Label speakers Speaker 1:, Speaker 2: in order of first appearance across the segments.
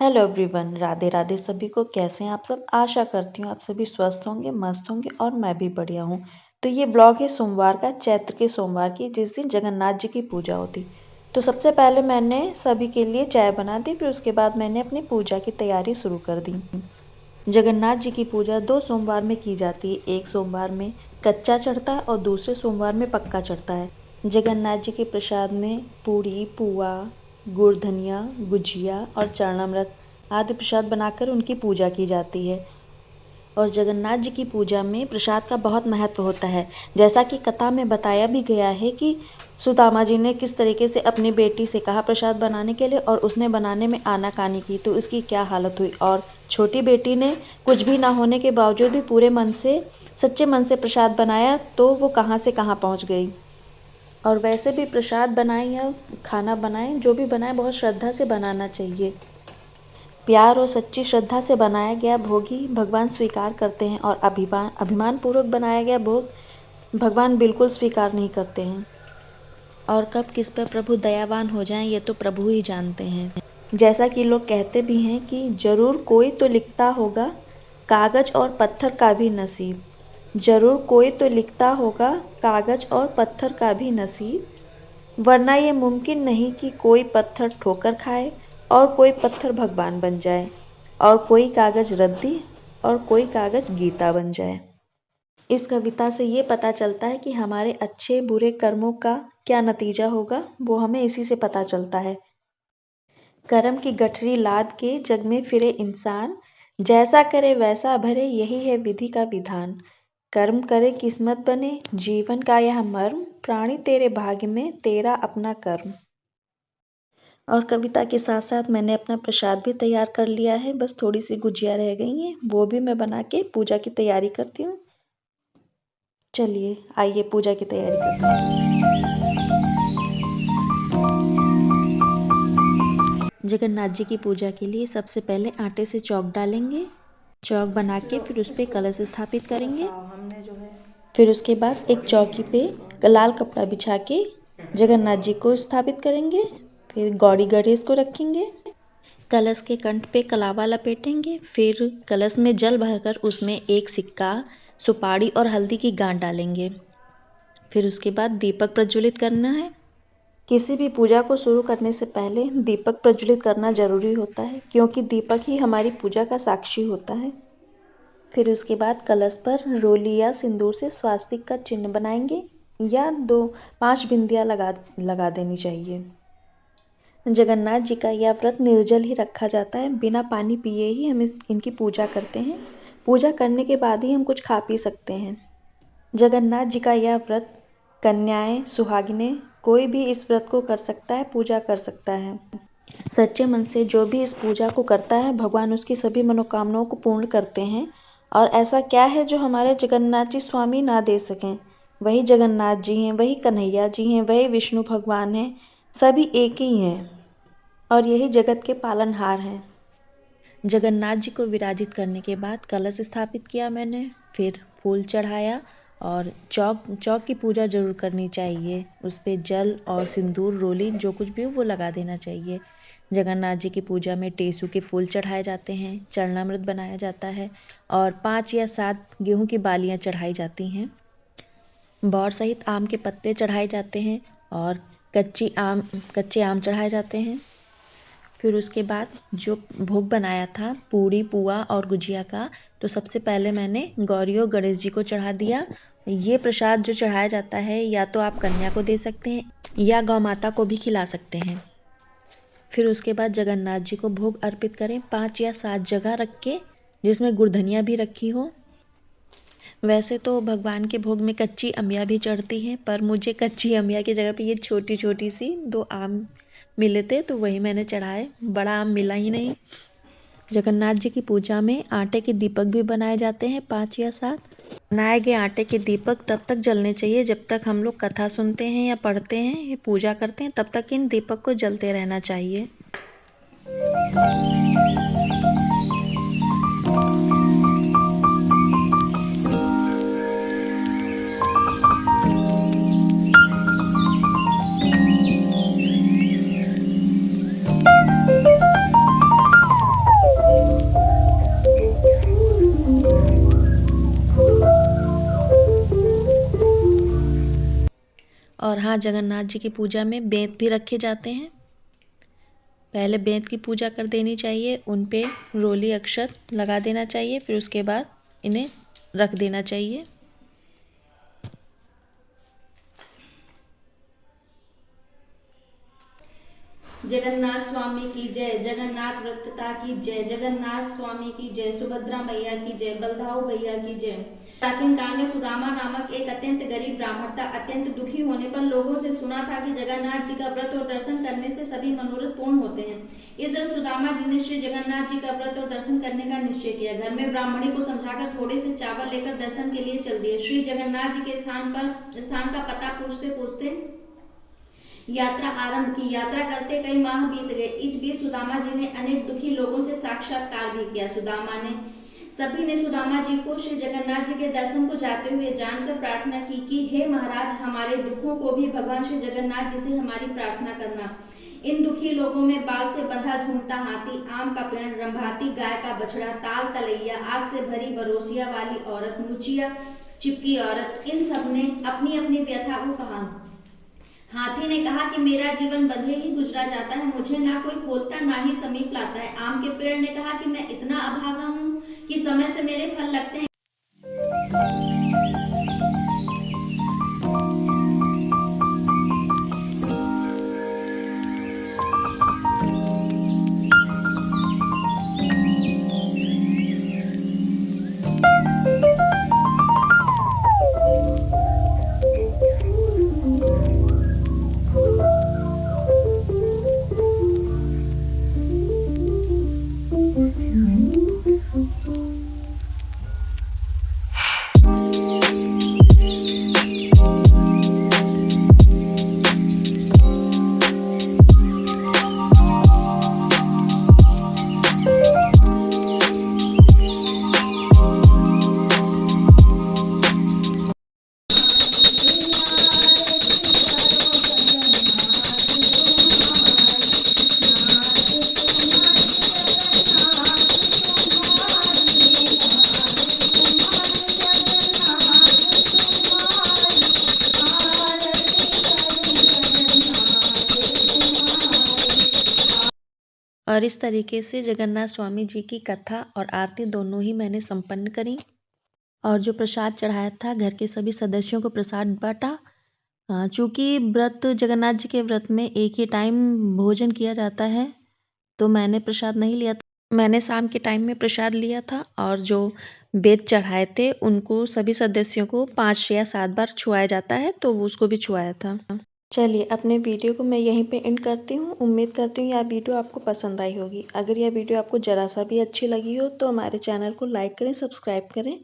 Speaker 1: Hello everyone, Radhe Radhe सभी को। कैसे हैं आप सब? आशा करती हूँ आप सभी स्वस्थ होंगे, मस्त होंगे और मैं भी बढ़िया हूँ। तो ये ब्लॉग है सोमवार का, चैत्र के सोमवार की, जिस दिन जगन्नाथ जी की पूजा होती। तो सबसे पहले मैंने सभी के लिए चाय बना दी, फिर उसके बाद मैंने अपनी पूजा की तैयारी शुरू कर दी। जगन्नाथ जी की पूजा 2 सोमवार में की जाती है। एक सोमवार में कच्चा चढ़ता है और दूसरे सोमवार में पक्का चढ़ता है। जगन्नाथ जी के प्रसाद में पूड़ी, पुआ, गुड़ धनिया, गुजिया और चरणामृत आदि प्रसाद बनाकर उनकी पूजा की जाती है। और जगन्नाथ जी की पूजा में प्रसाद का बहुत महत्व होता है। जैसा कि कथा में बताया भी गया है कि सुदामा जी ने किस तरीके से अपनी बेटी से कहा प्रसाद बनाने के लिए और उसने बनाने में आनाकानी की तो उसकी क्या हालत हुई। और छोटी बेटी ने कुछ भी ना होने के बावजूद भी पूरे मन से, सच्चे मन से प्रसाद बनाया तो वो कहाँ से कहाँ पहुँच गई। और वैसे भी प्रसाद बनाएं या खाना बनाएं, जो भी बनाएं बहुत श्रद्धा से बनाना चाहिए। प्यार और सच्ची श्रद्धा से बनाया गया भोग ही भगवान स्वीकार करते हैं और अभिमान पूर्वक बनाया गया भोग भगवान बिल्कुल स्वीकार नहीं करते हैं। और कब किस पर प्रभु दयावान हो जाएं ये तो प्रभु ही जानते हैं। जैसा कि लोग कहते भी हैं कि जरूर कोई तो लिखता होगा कागज और पत्थर का भी नसीब। जरूर कोई तो लिखता होगा कागज और पत्थर का भी नसीब, वरना ये मुमकिन नहीं कि कोई पत्थर ठोकर खाए और कोई पत्थर भगवान बन जाए, और कोई कागज रद्दी और कोई कागज गीता बन जाए। इस कविता से ये पता चलता है कि हमारे अच्छे बुरे कर्मों का क्या नतीजा होगा, वो हमें इसी से पता चलता है। कर्म की गठरी लाद के जग में फिरे इंसान, जैसा करे वैसा भरे यही है विधि का विधान। कर्म करे किस्मत बने जीवन का यह मर्म, प्राणी तेरे भाग्य में तेरा अपना कर्म। और कविता के साथ साथ मैंने अपना प्रसाद भी तैयार कर लिया है। बस थोड़ी सी गुजिया रह गई हैं, वो भी मैं बना के पूजा की तैयारी करती हूँ। चलिए आइए पूजा की तैयारी करते हैं। जगन्नाथ जी की पूजा के लिए सबसे पहले आटे से चौक डालेंगे। चौक बना के फिर उस पर कलश स्थापित करेंगे। फिर उसके बाद एक चौकी पे लाल कपड़ा बिछा के जगन्नाथ जी को स्थापित करेंगे। फिर गौरी गणेश को रखेंगे। कलश के कंठ पे कलावा लपेटेंगे। फिर कलश में जल भरकर उसमें एक सिक्का, सुपारी और हल्दी की गांठ डालेंगे। फिर उसके बाद दीपक प्रज्वलित करना है। किसी भी पूजा को शुरू करने से पहले दीपक प्रज्वलित करना जरूरी होता है, क्योंकि दीपक ही हमारी पूजा का साक्षी होता है। फिर उसके बाद कलश पर रोली या सिंदूर से स्वास्तिक का चिन्ह बनाएंगे या 5 बिंदियां लगा देनी चाहिए। जगन्नाथ जी का यह व्रत निर्जल ही रखा जाता है। बिना पानी पिए ही हम इनकी पूजा करते हैं। पूजा करने के बाद ही हम कुछ खा पी सकते हैं। जगन्नाथ जी का यह व्रत कन्याएं, सुहागिनें, कोई भी इस व्रत को कर सकता है, पूजा कर सकता है। सच्चे मन से जो भी इस पूजा को करता है भगवान उसकी सभी मनोकामनाओं को पूर्ण करते हैं। और ऐसा क्या है जो हमारे जगन्नाथ जी स्वामी ना दे सकें? वही जगन्नाथ जी हैं, वही कन्हैया जी हैं, वही विष्णु भगवान हैं। सभी एक ही हैं और यही जगत के पालनहार हैं। जगन्नाथ जी को विराजित करने के बाद कलश स्थापित किया मैंने। फिर फूल चढ़ाया और चौक की पूजा जरूर करनी चाहिए। उस पर जल और सिंदूर, रोली जो कुछ भी हो वो लगा देना चाहिए। जगन्नाथ जी की पूजा में टेसू के फूल चढ़ाए जाते हैं, चरणामृत बनाया जाता है और 5 या 7 गेहूं की बालियां चढ़ाई जाती हैं। बौर सहित आम के पत्ते चढ़ाए जाते हैं और कच्चे आम चढ़ाए जाते हैं। फिर उसके बाद जो भोग बनाया था पूड़ी, पुआ और गुजिया का, तो सबसे पहले मैंने गौरी और गणेश जी को चढ़ा दिया। ये प्रसाद जो चढ़ाया जाता है या तो आप कन्या को दे सकते हैं या गौ माता को भी खिला सकते हैं। फिर उसके बाद जगन्नाथ जी को भोग अर्पित करें 5 या 7 जगह रख के, जिसमें गुड़ धनिया भी रखी हो। वैसे तो भगवान के भोग में कच्ची अमिया भी चढ़ती हैं, पर मुझे कच्ची अमिया की जगह पे ये छोटी छोटी सी 2 आम मिले थे तो वही मैंने चढ़ाए, बड़ा आम मिला ही नहीं। जगन्नाथ जी की पूजा में आटे के दीपक भी बनाए जाते हैं 5 या 7। बनाए गए आटे के दीपक तब तक जलने चाहिए जब तक हम लोग कथा सुनते हैं या पढ़ते हैं या पूजा करते हैं, तब तक इन दीपक को जलते रहना चाहिए। और हाँ, जगन्नाथ जी की पूजा में बेंत भी रखे जाते हैं। पहले बेंत की पूजा कर देनी चाहिए, उन पे रोली अक्षत लगा देना चाहिए, फिर उसके बाद इन्हें रख देना चाहिए।
Speaker 2: जगन्नाथ स्वामी की जय, जगन्नाथ व्रत कथा की जय, जगन्नाथ स्वामी की जय, सुभद्रा मैया की जय, बलदाऊ भैया की जय। प्राचीन काल में सुदामा नामक एक अत्यंत गरीब ब्राह्मण था। अत्यंत दुखी होने पर लोगों से सुना था कि जगन्नाथ जी का व्रत और दर्शन करने से सभी मनोरथ पूर्ण होते हैं। इस सुदामा जी ने श्री जगन्नाथ जी का व्रत और दर्शन करने का निश्चय किया। घर में ब्राह्मणी को समझाकर थोड़े से चावल लेकर दर्शन के लिए चल दिए। श्री जगन्नाथ जी के स्थान का पता पूछते पूछते यात्रा आरंभ की। यात्रा करते कई माह बीत गए। इस बीच सुदामा जी ने अनेक दुखी लोगों से साक्षात्कार भी किया। सभी ने सुदामा जी को श्री जगन्नाथ जी के दर्शन को जाते हुए जानकर प्रार्थना की कि हे महाराज, हमारे दुखों को भी भगवान श्री जगन्नाथ जी से हमारी प्रार्थना करना। इन दुखी लोगों में बाल से बंधा झूमता हाथी, आम का पेड़, रंभाती गाय का बछड़ा, ताल तलैया, आग से भरी बरोसिया वाली औरत, मुचिया चिपकी औरत, इन सब ने अपनी अपनी व्यथा को कहा। हाथी ने कहा कि मेरा जीवन बंधे ही गुजरा जाता है, मुझे ना कोई खोलता ना ही समीप लाता है। आम के पेड़ ने कहा कि मैं इतना अभागा हूँ कि समय से मेरे फल लगते हैं।
Speaker 1: और इस तरीके से जगन्नाथ स्वामी जी की कथा और आरती दोनों ही मैंने संपन्न करी। और जो प्रसाद चढ़ाया था, घर के सभी सदस्यों को प्रसाद बांटा। चूँकि व्रत जगन्नाथ जी के व्रत में एक ही टाइम भोजन किया जाता है, तो मैंने प्रसाद नहीं लिया था। मैंने शाम के टाइम में प्रसाद लिया था और जो बेद चढ़ाए थे उनको सभी सदस्यों को 5 या 7 बार छुआया जाता है, तो वो उसको भी छुआया था। चलिए, अपने वीडियो को मैं यहीं पे एंड करती हूँ। उम्मीद करती हूँ यह वीडियो आपको पसंद आई होगी। अगर यह वीडियो आपको ज़रा सा भी अच्छी लगी हो तो हमारे चैनल को लाइक करें, सब्सक्राइब करें।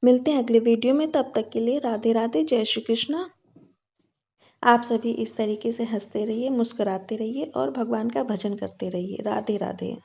Speaker 1: मिलते हैं अगले वीडियो में, तब तक के लिए राधे राधे, जय श्री कृष्णा। आप सभी इस तरीके से हंसते रहिए, मुस्कुराते रहिए और भगवान का भजन करते रहिए। राधे राधे।